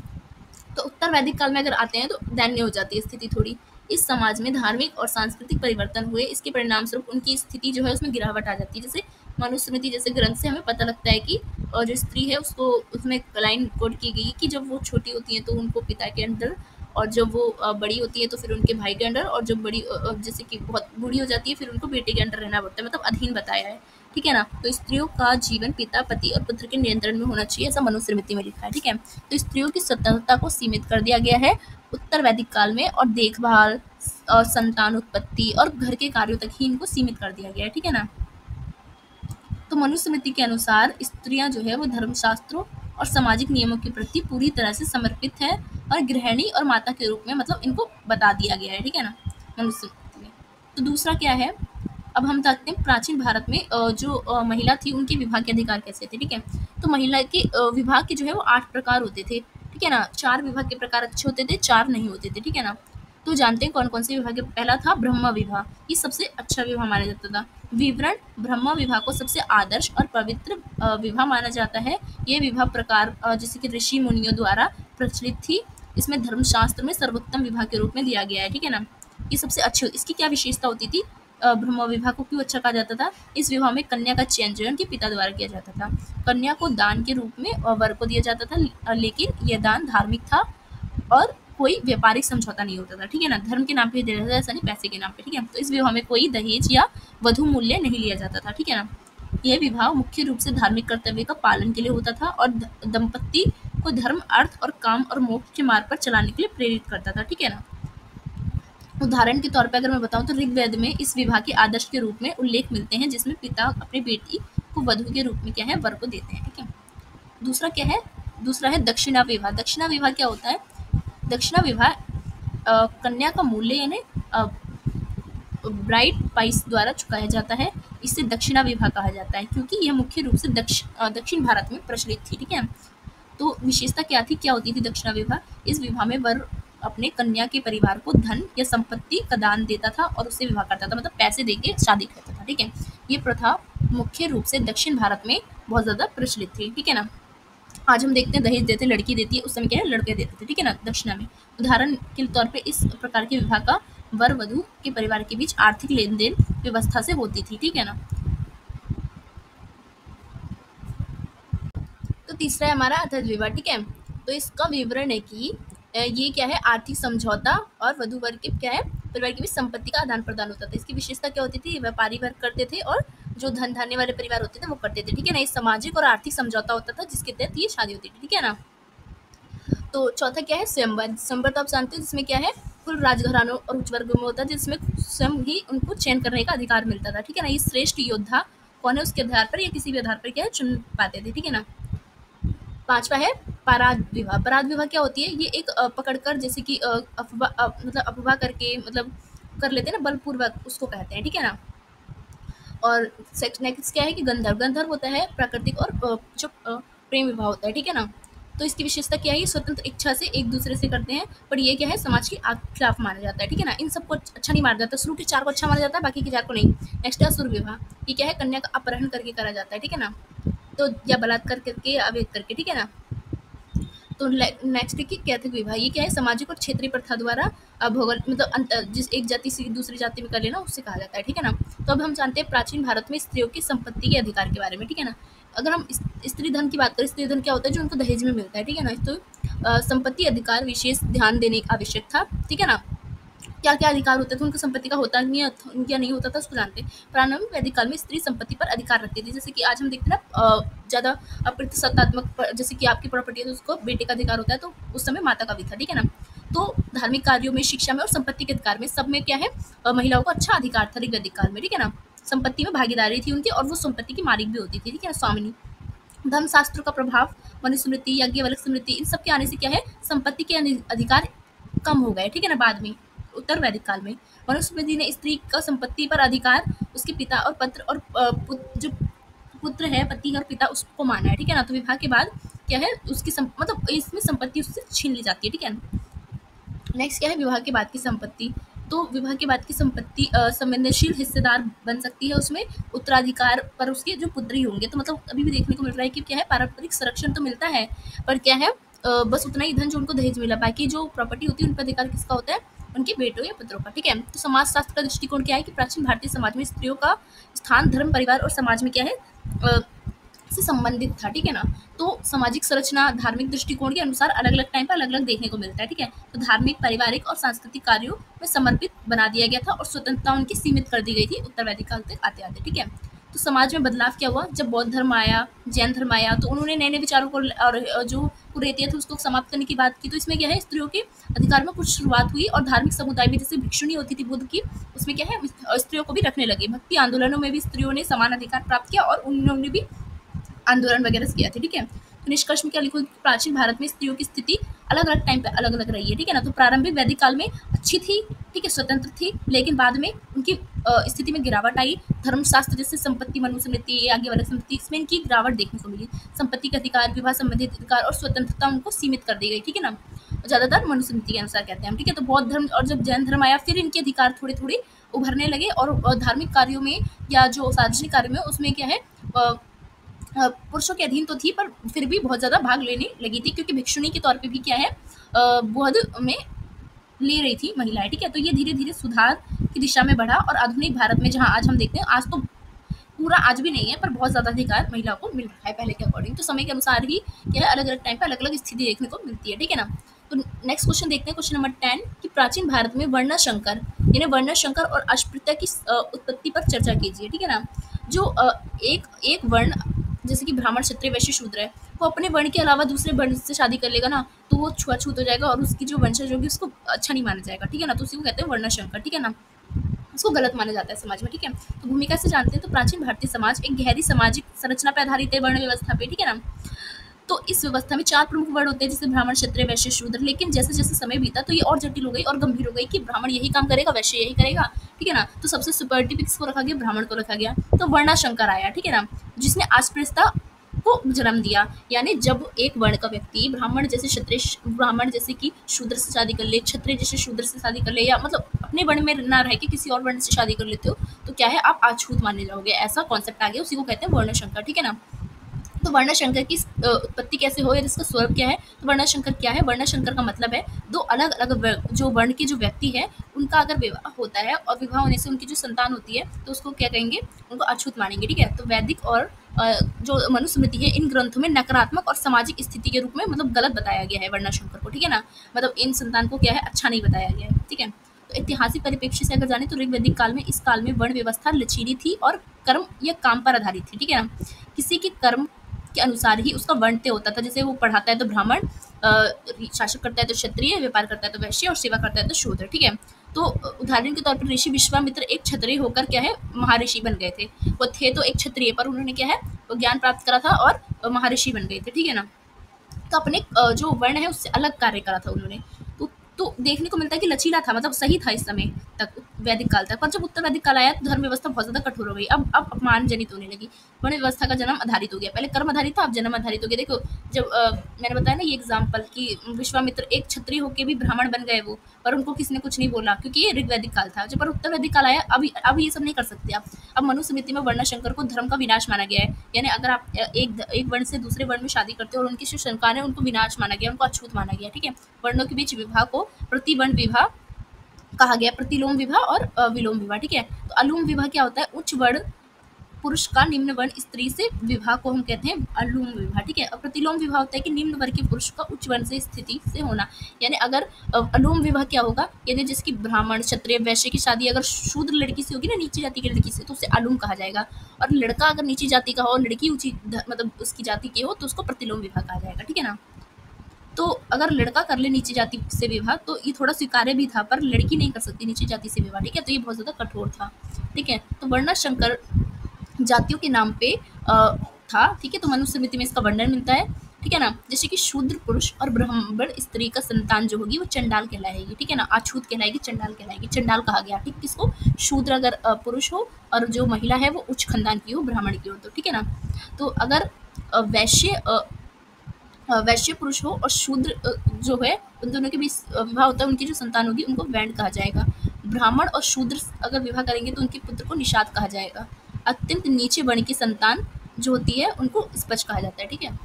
तो उत्तर वैदिक काल में अगर आते हैं तो दैन्य हो जाती है स्थिति थोड़ी। इस समाज में धार्मिक और सांस्कृतिक परिवर्तन हुए, इसके परिणाम स्वरूप उनकी स्थिति जो है उसमें गिरावट आ जाती है। जैसे मनुस्मृति जैसे ग्रंथ से हमें पता लगता है कि जो स्त्री है उसको, उसमें लाइन कोड की गई कि जब वो छोटी होती है तो उनको पिता के अंडर, और जब वो बड़ी होती है तो फिर उनके भाई के अंडर, और जब बड़ी जैसे कि बहुत बूढ़ी हो जाती है फिर उनको बेटे के अंडर रहना पड़ता है, मतलब अधीन बताया है, ठीक है ना। तो स्त्रियों का जीवन पिता, पति और पुत्र के नियंत्रण में होना चाहिए, ऐसा मनुस्मृति में लिखा है, ठीक है। तो स्त्रियों की स्वतंत्रता को सीमित कर दिया गया है उत्तर वैदिक काल में, और देखभाल और संतान उत्पत्ति और घर के कार्यों तक ही इनको सीमित कर दिया गया है, ठीक है ना। तो मनुस्मृति के अनुसार स्त्रियां जो है वो धर्मशास्त्रों और सामाजिक नियमों के प्रति पूरी तरह से समर्पित है, और गृहिणी और माता के रूप में मतलब इनको बता दिया गया है, ठीक है ना, मनुस्मृति में। तो दूसरा क्या है, अब हम देखते हैं प्राचीन भारत में जो महिला थी उनके विवाह के अधिकार कैसे थे, ठीक है। तो महिला के विवाह के जो है वो 8 प्रकार होते थे, ठीक है ना। 4 विवाह के प्रकार अच्छे होते थे, 4 नहीं होते थे, ठीक है ना। तो जानते हैं कौन कौन से विवाह के, पहला था ब्रह्म विवाह, ये सबसे अच्छा विवाह माना जाता था। विवरण, ब्रह्म विवाह को सबसे आदर्श और पवित्र विवाह माना जाता है। ये विवाह प्रकार जैसे कि ऋषि मुनियों द्वारा प्रचलित थी। इसमें धर्मशास्त्र में सर्वोत्तम विवाह के रूप में दिया गया है, ठीक है ना। ये सबसे अच्छे, इसकी क्या विशेषता होती थी, ब्रह्म विवाह को क्यों अच्छा कहा जाता था। इस विवाह में कन्या का चयन जो है उनके पिता द्वारा किया जाता था। कन्या को दान के रूप में वर को दिया जाता था, लेकिन यह दान धार्मिक था और कोई व्यापारिक समझौता नहीं होता था, ठीक है ना। धर्म के नाम पे दिया जाता था, ऐसा नहीं पैसे के नाम पे, ठीक है। तो इस विवाह में कोई दहेज या वधु मूल्य नहीं लिया जाता था, ठीक है ना। यह विवाह मुख्य रूप से धार्मिक कर्तव्य का पालन के लिए होता था और दंपति को धर्म, अर्थ और काम और मोक्ष के मार्ग पर चलाने के लिए प्रेरित करता था, ठीक है ना। उदाहरण के तौर पे अगर मैं बताऊं तो ऋग्वेद में इस विवाह के आदर्श के रूप में उल्लेख मिलते हैं, जिसमें पिता अपनी बेटी को वधु के रूप में क्या है, वर को देते हैं, ठीक है। दूसरा क्या है, दूसरा है दक्षिणा विवाह। दक्षिणा विवाह क्या होता है, दक्षिणा विवाह कन्या का मूल्य यानी ब्राइड प्राइस द्वारा चुकाया जाता है। इसे दक्षिणा विवाह कहा जाता है, क्योंकि यह मुख्य रूप से दक्षिण भारत में प्रचलित थी, ठीक है। तो विशेषता क्या थी, क्या होती थी दक्षिणा विवाह, इस विवाह में वर अपने कन्या के परिवार को धन या संपत्ति का दान देता था और उससे विवाह करता था, मतलब पैसे देके शादी करता था, ठीक है। ये प्रथा मुख्य रूप से दक्षिण भारत में बहुत ज्यादा प्रचलित थी, ठीक है ना। आज हम देखते हैं दहेज देते, लड़की देती है, उस समय क्या है, लड़के देते थे, ठीक है ना, दक्षिणा में। उदाहरण के तौर पे इस प्रकार के विवाह का वर वधु के परिवार के बीच आर्थिक लेन देन व्यवस्था से होती थी, ठीक है ना। तो तीसरा है हमारा अथर्व विवाह, ठीक है। तो इसका विवरण है कि ये क्या है, आर्थिक समझौता और वधु वर्ग के क्या है, परिवार के बीच संपत्ति का आदान प्रदान होता था। इसकी विशेषता क्या होती थी, व्यापारी वर्ग करते थे और जो धन धान्य वाले परिवार होते थे वो करते थे, ठीक है ना। ये सामाजिक और आर्थिक समझौता होता था जिसके तहत ये शादी होती थी, ठीक है ना। तो चौथा क्या है, स्वयंवर। स्वयंवर तो आप जानते हो जिसमें क्या है, कुल राजघरानों और उच्च वर्ग में होता है, जिसमें स्वयं ही उनको चयन करने का अधिकार मिलता था, ठीक है ना। ये श्रेष्ठ योद्धा कौन है उसके आधार पर या किसी भी आधार पर क्या है चुन पाते थे, ठीक है ना। पांचवा है पराग विवाह। पराग विवाह क्या होती है, ये एक पकड़कर जैसे कि अफवाह मतलब अफवाह करके मतलब कर लेते हैं ना बलपूर्वक, उसको कहते हैं, ठीक है ना। और नेक्स्ट क्या है कि गंधर्व। गंधर्व होता है प्राकृतिक और जो प्रेम विवाह होता है, ठीक है ना। तो इसकी विशेषता क्या है, ये स्वतंत्र इच्छा से एक दूसरे से करते हैं, पर ये क्या है समाज के खिलाफ माना जाता है, ठीक है ना। इन सबको अच्छा नहीं माना जाता, शुरू के चार को अच्छा माना जाता है, बाकी के चार को नहीं। नेक्स्ट है असुर विवाह। ये क्या है, कन्या का अपहरण करके करा जाता है, ठीक है ना। तो या बलात्कार करके या अवैध करके, ठीक है ना। तो नेक्स्ट है कि कैथिक विवाह। ये क्या है, सामाजिक और क्षेत्रीय प्रथा द्वारा भौगोल मतलब जिस एक जाति से दूसरी जाति में कर लेना, उससे कहा जाता है, ठीक है ना। तो अब हम जानते हैं प्राचीन भारत में स्त्रियों की संपत्ति के अधिकार के बारे में, ठीक है ना। अगर हम स्त्री धन की बात करें, स्त्री धन क्या होता है, जो उनको दहेज में मिलता है, ठीक है ना। तो संपत्ति अधिकार विशेष ध्यान देने का आवश्यक था, ठीक है ना। क्या क्या अधिकार होते थे उनकी संपत्ति का, होता नहीं या नहीं होता था, उसको जानते हैं। प्रारंभिक वैदिक काल में स्त्री संपत्ति पर अधिकार रखती थी, जैसे कि आज हम देखते हैं ना ज़्यादा प्रतिशतात्मक, जैसे कि आपकी प्रॉपर्टी है तो उसको बेटे का अधिकार होता है, तो उस समय माता का भी था, ठीक है ना। तो धार्मिक कार्यों में, शिक्षा में और संपत्ति के अधिकार में, सब में क्या है महिलाओं को अच्छा अधिकार था वैदिक काल में, ठीक है ना। संपत्ति में भागीदारी थी उनकी, और वो संपत्ति की मालिक भी होती थी, ठीक है ना, स्वामिनी। धर्मशास्त्रों का प्रभाव, मनुस्मृति, याज्ञवल्क्य स्मृति, इन सब के आने से क्या है संपत्ति के अधिकार कम हो गए, ठीक है ना। बाद में उत्तर वैदिक काल में मनुस्मृति ने स्त्री का संपत्ति पर अधिकार उसके पिता और पत्र और जो पुत्र है, पति और पिता, उसको माना है, ठीक है ना। तो विवाह के बाद क्या है उसकी मतलब इसमें संपत्ति उससे छीन ली जाती है, ठीक है ना। नेक्स्ट क्या है विवाह के बाद की संपत्ति। तो विवाह के बाद की संपत्ति संवेदनशील हिस्सेदार बन सकती है, उसमें उत्तराधिकार पर उसके जो पुत्री होंगे। तो मतलब अभी भी देखने को मिल रहा है कि क्या है पारंपरिक संरक्षण तो मिलता है, पर क्या है बस उतना ही धन जो उनको दहेज मिला, बाकी जो प्रॉपर्टी होती है उन पर अधिकार किसका होता है, उनके बेटों या पुत्रों का, ठीक है। तो समाजशास्त्र का दृष्टिकोण क्या है कि प्राचीन भारतीय समाज में स्त्रियों का स्थान धर्म, परिवार और समाज में क्या है से संबंधित था, ठीक है ना। तो सामाजिक संरचना धार्मिक दृष्टिकोण के अनुसार अलग अलग टाइम पर अलग अलग देखने को मिलता है, ठीक है। तो धार्मिक, पारिवारिक और सांस्कृतिक कार्यों में समर्पित बना दिया गया था, और स्वतंत्रता उनकी सीमित कर दी गई थी उत्तर वैदिक काल तक आते आते, ठीक है। तो समाज में बदलाव क्या हुआ, जब बौद्ध धर्म आया, जैन धर्म आया, तो उन्होंने नए नए विचारों को और जो कुरीतियां थी उसको समाप्त करने की बात की। तो इसमें क्या है स्त्रियों के अधिकार में कुछ शुरुआत हुई, और धार्मिक समुदाय में जैसे भिक्षुणी होती थी बुद्ध की, उसमें क्या है स्त्रियों को भी रखने लगे। भक्ति आंदोलनों में भी स्त्रियों ने समान अधिकार प्राप्त किया, और उन्होंने भी आंदोलन वगैरह किया था, ठीक है। तो निष्कर्ष में क्या लिखो, प्राचीन भारत में स्त्रियों की स्थिति अलग अलग टाइम पे अलग अलग रही है, ठीक है ना। तो प्रारंभिक वैदिक काल में अच्छी थी, ठीक है, स्वतंत्र थी, लेकिन बाद में उनकी स्थिति में गिरावट आई। धर्मशास्त्र जैसे संपत्ति, मनुस्मृति, आज्ञवल्क्य स्मृति, इसमें इनकी गिरावट देखने को मिली। संपत्ति का अधिकार, विवाह संबंधित अधिकार और स्वतंत्रता उनको सीमित कर दी गई, ठीक है ना। ज्यादातर मनुस्मृति के अनुसार कहते हैं हम, ठीक है। तो बौद्ध धर्म और जब जैन धर्म आया, फिर इनके अधिकार थोड़े थोड़े उभरने लगे, और धार्मिक कार्यों में या जो सार्वजनिक कार्यों में उसमें क्या है पुरुषों के अधीन तो थी, पर फिर भी बहुत ज़्यादा भाग लेने लगी थी, क्योंकि भिक्षुणी के तौर पे भी क्या है बौद्ध में ले रही थी महिलाएं, ठीक है। तो ये धीरे धीरे सुधार की दिशा में बढ़ा, और आधुनिक भारत में जहाँ आज हम देखते हैं, आज तो पूरा आज भी नहीं है, पर बहुत ज़्यादा अधिकार महिलाओं को मिल रहा है पहले के अकॉर्डिंग। तो समय के अनुसार ही क्या है अलग अलग टाइम पर अलग अलग स्थिति देखने को मिलती है, ठीक है ना। तो नेक्स्ट क्वेश्चन देखते हैं, क्वेश्चन नंबर 10 कि प्राचीन भारत में वर्णशंकर यानी वर्णशंकर और अस्पृश्यता की उत्पत्ति पर चर्चा कीजिए, ठीक है ना। जो एक एक वर्ण जैसे कि ब्राह्मण, क्षत्रिय, वैश्य, शूद्र है, वो अपने वर्ण के अलावा दूसरे वर्ण से शादी कर लेगा ना, तो वो छुआछूत हो जाएगा, और उसकी जो वंशज होगी उसको अच्छा नहीं माना जाएगा, ठीक है ना। तो उसी को कहते हैं वर्णशंकर, ठीक है ना। उसको गलत माना जाता है समाज में, ठीक है। तो भूमिका से जानते हैं, तो प्राचीन भारतीय समाज एक गहरी सामाजिक संरचना पर आधारित है, वर्ण व्यवस्था पे, ठीक है ना। तो इस व्यवस्था में 4 प्रमुख वर्ण होते हैं, जैसे ब्राह्मण, क्षत्रिय, वैश्य, शूद्र। लेकिन जैसे जैसे समय बीता तो ये और जटिल हो गई और गंभीर हो गई कि ब्राह्मण यही काम करेगा, वैश्य यही करेगा, ठीक है ना। तो सबसे सुपरिटी किसको रखा गया, ब्राह्मण को रखा गया। तो वर्णाशंकर आया, ठीक है ना, जिसने अस्पृश्यता को जन्म दिया। यानी जब एक वर्ण का व्यक्ति ब्राह्मण जैसे क्षत्रिय, ब्राह्मण जैसे कि शूद्र से शादी कर ले, क्षत्रिय जैसे शूद्र से शादी कर ले, या मतलब अपने वर्ण में ना रह के किसी और वर्ण से शादी कर लेते हो, तो क्या है आप अछूत माने जाओगे, ऐसा कॉन्सेप्ट आ गया, उसी को कहते हैं वर्णशंकर, ठीक है ना। तो वर्णशंकर की उत्पत्ति कैसे हो, इसका स्वरूप क्या है। तो वर्णशंकर क्या है, वर्णशंकर का मतलब है दो अलग अलग जो वर्ण के जो व्यक्ति है उनका अगर विवाह होता है, और विवाह होने से उनकी जो संतान होती है, तो उसको क्या कहेंगे, उनको अछूत मानेंगे, ठीक है। तो वैदिक और जो मनुस्मृति है, इन ग्रंथों में नकारात्मक और सामाजिक स्थिति के रूप में मतलब गलत बताया गया है वर्णशंकर को, ठीक है ना। मतलब इन संतान को क्या है अच्छा नहीं बताया गया है, ठीक है। तो ऐतिहासिक परिप्रेक्ष्य से अगर जाने तो ऋग्वैदिक काल में इस काल में वर्ण व्यवस्था लचीली थी और कर्म या काम पर आधारित थी, ठीक है ना। किसी के कर्म के अनुसार ही उसका वर्ण तय होता था। जैसे वो पढ़ाता है तो ब्राह्मण, शासक करता है तो क्षत्रिय, व्यापार करता है तो वैश्य, और सेवा करता है तो शूद्र, ठीक है। तो उदाहरण के तौर पर ऋषि विश्वामित्र एक क्षत्रिय होकर क्या है महर्षि बन गए थे। वो थे तो एक क्षत्रिय, पर उन्होंने क्या है वो ज्ञान प्राप्त करा था और महर्षि बन गए थे, ठीक है ना। तो अपने जो वर्ण है उससे अलग कार्य करा था उन्होंने। तो देखने को मिलता है कि लचीला था, मतलब सही था इस समय तक, वैदिक काल तक। पर जब उत्तर वैदिक काल आया तो धर्म व्यवस्था बहुत ज्यादा कठोर हो गई। अब अपमान जनित होने लगी। वर्ण व्यवस्था का जन्म आधारित हो गया। पहले कर्म आधारित था, अब जन्म आधारित हो गया। देखो जब मैंने बताया ना ये एग्जाम्पल कि विश्वामित्र एक क्षत्रिय होकर भी ब्राह्मण बन गए वो, पर उनको किसी ने कुछ नहीं बोला क्योंकि ये ऋग्वैदिक काल था। जब पर उत्तर वैदिक काल आया अब ये सब नहीं कर सकते आप। अब मनुस्मृति में वर्णशंकर को धर्म का विनाश माना गया है। यानी अगर आप एक वर्ण से दूसरे वर्ण में शादी करते हो और उनकी जो संतान है उनको विनाश माना गया, उनको अछूत माना गया, ठीक है। वर्णों के बीच विवाह को प्रतिवर्ण विवाह कहा गया, प्रतिलोम विवाह और विलोम विवाह, ठीक है। तो अलोम विवाह क्या होता है, उच्च वर्ण पुरुष का निम्न वर्ण स्त्री से विवाह को हम कहते हैं अलोम विवाह, ठीक है। और प्रतिलोम विवाह होता है कि निम्न वर्ग के पुरुष का उच्च वर्ण से स्थिति से होना। यानी अगर अलोम विवाह क्या होगा, यानी जिसकी ब्राह्मण क्षत्रिय वैश्य की शादी अगर शूद्र लड़की से होगी ना, नीची जाति की लड़की से, तो उसे अलोम कहा जाएगा। और लड़का अगर नीची जाति का हो और लड़की ऊंची मतलब उसकी जाति की हो तो उसको प्रतिलोम विवाह कहा जाएगा, ठीक है ना। तो अगर लड़का कर ले नीची जाति से विवाह तो ये थोड़ा स्वीकार्य भी था, पर लड़की नहीं कर सकती नीची जाति से विवाह, ठीक है। तो ये बहुत ज्यादा कठोर था, ठीक है। तो वर्णशंकर जातियों के नाम पे था, ठीक है। तो मनुस्मृति में इसका वर्णन मिलता है, ठीक है ना। जैसे कि शूद्र पुरुष और ब्राह्मण स्त्री का संतान जो होगी वो चंडाल कहलाएगी, ठीक है ना। अछूत कहलाएगी, चंडाल कहलाएगी। चंडाल कहा गया, ठीक, किसको, शूद्र अगर पुरुष हो और जो महिला है वो उच्च खानदान की हो, ब्राह्मण की हो, तो ठीक है ना। तो अगर वैश्य पुरुष हो और शूद्र जो है उन दोनों के बीच विवाह होता है, उनकी जो संतान होगी उनको वैंड कहा जाएगा। ब्राह्मण और शूद्र अगर विवाह करेंगे तो उनके पुत्र को निषाद कहा जाएगा। अत्यंत नीचे वर्ण की संतान जो होती है उनको स्पष्ट कहा जाता है, ठीक है।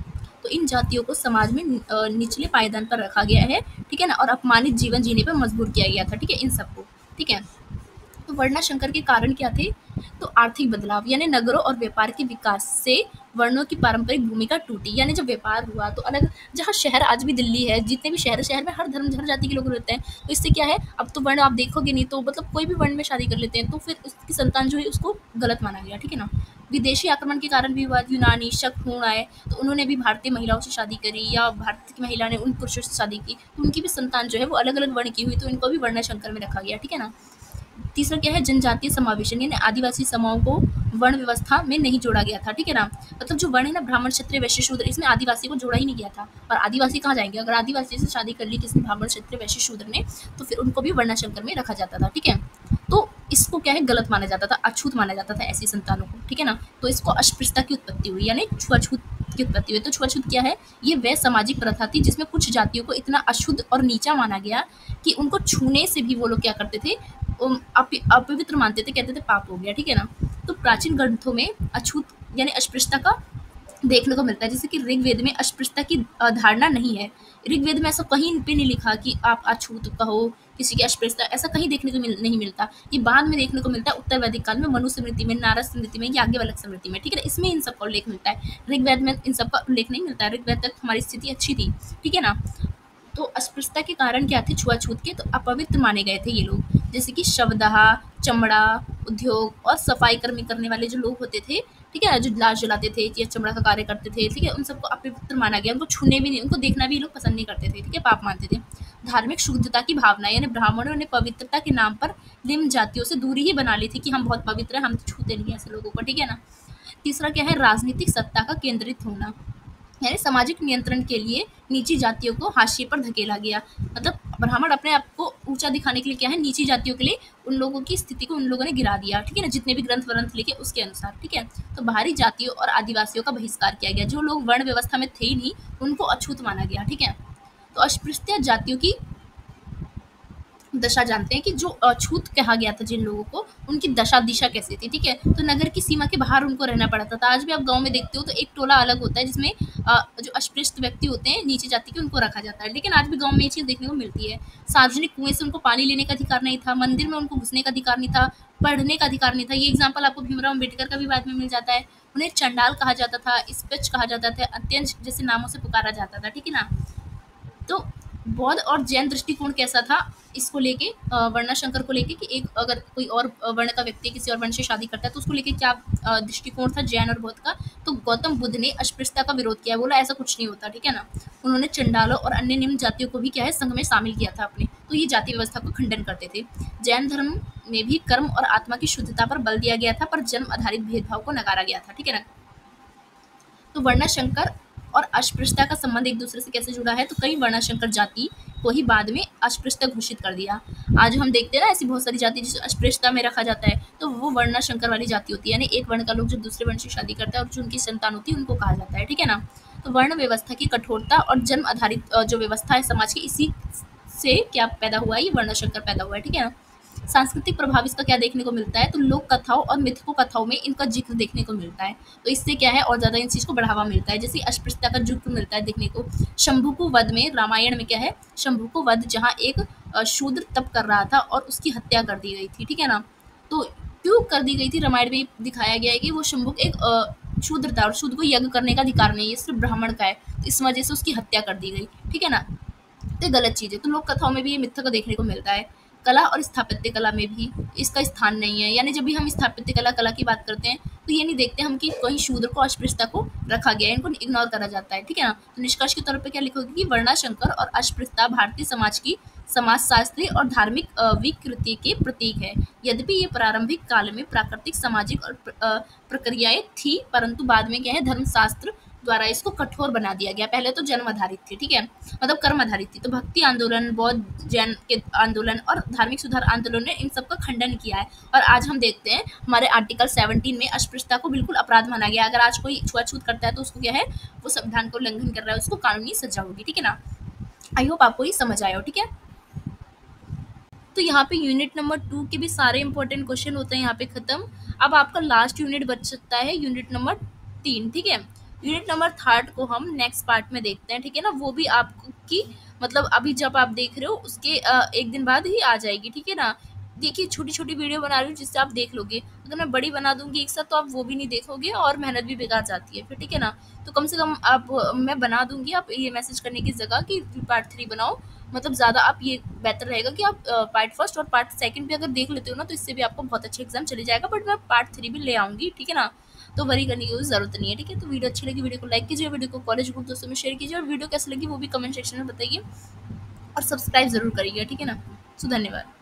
तो इन जातियों को समाज में निचले पायदान पर रखा गया है, ठीक है ना, और अपमानित जीवन जीने पर मजबूर किया गया था, ठीक है, इन सबको, ठीक है। तो वर्णाशंकर के कारण क्या थे, तो आर्थिक बदलाव, यानी नगरों और व्यापार के विकास से वर्णों की पारंपरिक भूमिका टूटी। यानी जब व्यापार हुआ तो अलग, जहाँ शहर आज भी दिल्ली है, जितने भी शहर में हर धर्म हर जाति के लोग रहते हैं, तो इससे क्या है, अब तो वर्ण आप देखोगे नहीं तो मतलब कोई भी वर्ण में शादी कर लेते हैं, तो फिर उसकी संतान जो है उसको गलत माना गया, ठीक है ना। विदेशी आक्रमण के कारण भी हुआ, यूनानी शक हूण आए तो उन्होंने भी भारतीय महिलाओं से शादी करी, या भारत की महिला ने उन पुरुषों से शादी की, तो उनकी भी संतान जो है वो अलग अलग वर्ण की हुई, तो इनको भी वर्णशंकर में रखा गया, ठीक है ना। तीसरा क्या है, जनजातीय समावेशन, यानी आदिवासी समूहों को वर्ण व्यवस्था में नहीं जोड़ा गया था, ठीक है ना। मतलब जो वर्ण है ना, ब्राह्मण क्षत्रिय वैश्य शूद्र, इसमें आदिवासी को जोड़ा ही नहीं गया था। और आदिवासी कहाँ जाएंगे, अगर आदिवासी से शादी कर ली किसी ब्राह्मण क्षत्रिय वैश्य शूद्र ने, तो फिर उनको भी वर्णाशंकर में रखा जाता था, ठीक है। तो इसको क्या है, गलत माना जाता था, अछूत माना जाता था ऐसी संतानों को, ठीक है ना। तो इसको अस्पृश्यता की उत्पत्ति हुई, यानी छुआछूत की उत्पत्ति हुई। तो छुआछूत क्या है, ये वह सामाजिक प्रथा थी जिसमें कुछ जातियों को इतना अशुद्ध और नीचा माना गया कि उनको छूने से भी वो लोग क्या करते थे, अपवित्र मानते थे, कहते थे पाप हो गया, ठीक है ना। तो प्राचीन ग्रंथों में अछूत यानी अस्पृश्यता का देखने को मिलता है, जैसे कि ऋग्वेद में अस्पृश्यता की धारणा नहीं है। ऋग्वेद में ऐसा कहीं पे नहीं लिखा कि आप अछूत कहो, किसी की अस्पृश्यता, ऐसा कहीं देखने को नहीं मिलता। ये बाद में देखने को मिलता है उत्तर वैदिक काल में, मनु स्मृति में, नारद स्मृति में, या याज्ञवल्क्य स्मृति में, ठीक है। इसमें इन सब का उल्लेख मिलता है, ऋग्वेद में इन सब का उल्लेख नहीं मिलता है। ऋग्वेद तक हमारी स्थिति अच्छी थी, ठीक है ना। तो अस्पृश्यता के कारण क्या थे, छुआछूत के, तो अपवित्र माने गए थे ये लोग, जैसे कि शवदाह, चमड़ा उद्योग और सफाई कर्मी करने वाले जो लोग होते थे, ठीक है, जो लाश जलाते थे या चमड़ा का कार्य करते थे, ठीक है, उन सबको अपवित्र माना गया। उनको छूने भी नहीं, उनको देखना भी लोग पसंद नहीं करते थे, ठीक है, पाप मानते थे। धार्मिक शुद्धता की भावना, यानी ब्राह्मणों ने पवित्रता के नाम पर निम्न जातियों से दूरी ही बना ली थी कि हम बहुत पवित्र हैं, हम तो छूते नहीं ऐसे लोगों को, ठीक है ना। तीसरा क्या है, राजनीतिक सत्ता का केंद्रित होना, यानी सामाजिक नियंत्रण के लिए नीची जातियों को हाशिए पर धकेला गया। मतलब ब्राह्मण अपने आप को ऊंचा दिखाने के लिए क्या है, नीची जातियों के लिए उन लोगों की स्थिति को उन लोगों ने गिरा दिया, ठीक है ना, जितने भी ग्रंथ लिखे उसके अनुसार, ठीक है। तो बाहरी जातियों और आदिवासियों का बहिष्कार किया गया, जो लोग वर्ण व्यवस्था में थे ही नहीं उनको अछूत माना गया, ठीक है। तो अस्पृश्य जातियों की दशा जानते हैं कि जो अछूत कहा गया था जिन लोगों को, उनकी दशा दिशा कैसी थी, ठीक है। तो नगर की सीमा के बाहर उनको रहना पड़ता था। आज भी आप गांव में देखते हो तो एक टोला अलग होता है जिसमें जो अस्पृश्य व्यक्ति होते हैं नीचे जाति के, उनको रखा जाता है, लेकिन आज भी गांव में ये चीज़ देखने को मिलती है। सार्वजनिक कुएं से उनको पानी लेने का अधिकार नहीं था, मंदिर में उनको घुसने का अधिकार नहीं था, पढ़ने का अधिकार नहीं था। ये एग्जाम्पल आपको भीमराव अम्बेडकर का भी बाद में मिल जाता है। उन्हें चंडाल कहा जाता था, स्पच कहा जाता था, अत्यंत जैसे नामों से पुकारा जाता था, ठीक है ना। तो बौद्ध और जैन दृष्टिकोण कैसा था इसको लेके, वर्णाशंकर को लेके, कि एक अगर कोई और वर्ण का व्यक्ति किसी और वर्ण से शादी करता है तो उसको लेके क्या दृष्टिकोण था जैन और बौद्ध का। तो गौतम बुद्ध ने अस्पृश्यता का विरोध किया, बोला ऐसा कुछ नहीं होता, ठीक है ना। उन्होंने चंडालों और अन्य निम्न जातियों को भी क्या है संघ में शामिल किया था अपने। तो तो ये जाति व्यवस्था को खंडन करते थे। जैन धर्म में भी कर्म और आत्मा की शुद्धता पर बल दिया गया था, पर जन्म आधारित भेदभाव को नकारा गया था। ठीक है ना। तो वर्णाशंकर और अस्पृश्यता का संबंध एक दूसरे से कैसे जुड़ा है, तो कई वर्णाशंकर जाति को ही बाद में अस्पृश्यता घोषित कर दिया। आज हम देखते हैं ना ऐसी बहुत सारी जाति जिसे अस्पृश्यता में रखा जाता है, तो वो वर्णाशंकर वाली जाति होती है, यानी एक वर्ण का लोग जब दूसरे वर्ण से शादी करता है और जो उनकी संतान होती है उनको कहा जाता है। ठीक है ना। तो वर्ण व्यवस्था की कठोरता और जन्म आधारित जो व्यवस्था है समाज की, इसी से क्या पैदा हुआ है, ये वर्णाशंकर पैदा हुआ है। ठीक है ना। सांस्कृतिक प्रभाव इसका क्या देखने को मिलता है, तो लोक कथाओं और मिथकों कथाओं में इनका जिक्र देखने को मिलता है। तो इससे क्या है, और ज्यादा इन चीज को बढ़ावा मिलता है। जैसे अस्पृश्यता का जिक्र मिलता है देखने को शंभु को वध में, रामायण में क्या है, शंभु को वध जहाँ एक शूद्र तप कर रहा था और उसकी हत्या कर दी गई थी। ठीक है ना। तो क्यों कर दी गई थी, रामायण में दिखाया गया है कि वो शंभु एक शूद्र था और शूद्र को यज्ञ करने का अधिकार नहीं है, सिर्फ ब्राह्मण का है, तो इस वजह से उसकी हत्या कर दी गई। ठीक है ना। तो ये गलत चीज़ है। तो लोक कथाओं में भी ये मिथ्या को देखने को मिलता है। कला और स्थापत्य कला में भी इसका स्थान नहीं है, यानी जब भी हम स्थापत्य कला की बात करते हैं तो ये नहीं देखते हम कि कहीं शूद्र को अस्पृश्यता को रखा गया है, इनको इग्नोर करा जाता है। ठीक है ना। तो निष्कर्ष के तौर पर क्या लिखोगे कि वर्णाशंकर और अस्पृश्यता भारतीय समाज की समाजशास्त्रीय और धार्मिक विकृति के प्रतीक है। यद्यपि ये प्रारंभिक काल में प्राकृतिक सामाजिक और प्रक्रियाएं थी, परंतु बाद में क्या है, धर्मशास्त्र द्वारा इसको कठोर बना दिया गया। पहले तो जन्म आधारित थी, ठीक है, मतलब कर्म आधारित थी। तो भक्ति आंदोलन, बौद्ध जैन के आंदोलन और धार्मिक सुधार आंदोलन ने इन सब का खंडन किया है। और आज हम देखते हैं हमारे आर्टिकल 17 में अस्पृश्यता को बिल्कुल अपराध माना गया। अगर आज कोई छुआछूत करता है तो उसको क्या है, वो संविधान को उल्लंघन कर रहा है, उसको कानूनी सजा होगी। ठीक है ना। आई होप आपको ये समझ आया हो। ठीक है। तो यहाँ पे यूनिट नंबर 2 के भी सारे इंपॉर्टेंट क्वेश्चन होते हैं यहाँ पे खत्म। अब आपका लास्ट यूनिट बच सकता है यूनिट नंबर 3। ठीक है। यूनिट नंबर 3 को हम नेक्स्ट पार्ट में देखते हैं। ठीक है ना। वो भी आपकी मतलब अभी जब आप देख रहे हो उसके एक दिन बाद ही आ जाएगी। ठीक है ना। देखिए छोटी छोटी वीडियो बना रही हूँ जिससे आप देख लोगे। अगर मैं बड़ी बना दूंगी एक साथ तो आप वो भी नहीं देखोगे और मेहनत भी बेकार जाती है फिर। ठीक है ना। तो कम से कम आप मैं बना दूंगी, आप ये मैसेज करने की जगह कि पार्ट 3 बनाओ, मतलब ज़्यादा आप ये बेहतर रहेगा कि आप पार्ट 1 और पार्ट 2 भी अगर देख लेते हो ना तो इससे भी आपको बहुत अच्छा एग्जाम चले जाएगा। बट मैं पार्ट 3 भी ले आऊँगी। ठीक है ना। तो वरी करने की कोई ज़रूरत नहीं है। ठीक है। तो वीडियो अच्छी लगी, वीडियो को लाइक कीजिए, वीडियो को कॉलेज ग्रुप दोस्तों में शेयर कीजिए और वीडियो कैसी लगी वो भी कमेंट सेक्शन में बताइए और सब्सक्राइब जरूर करिएगा। ठीक है ना। सो धन्यवाद।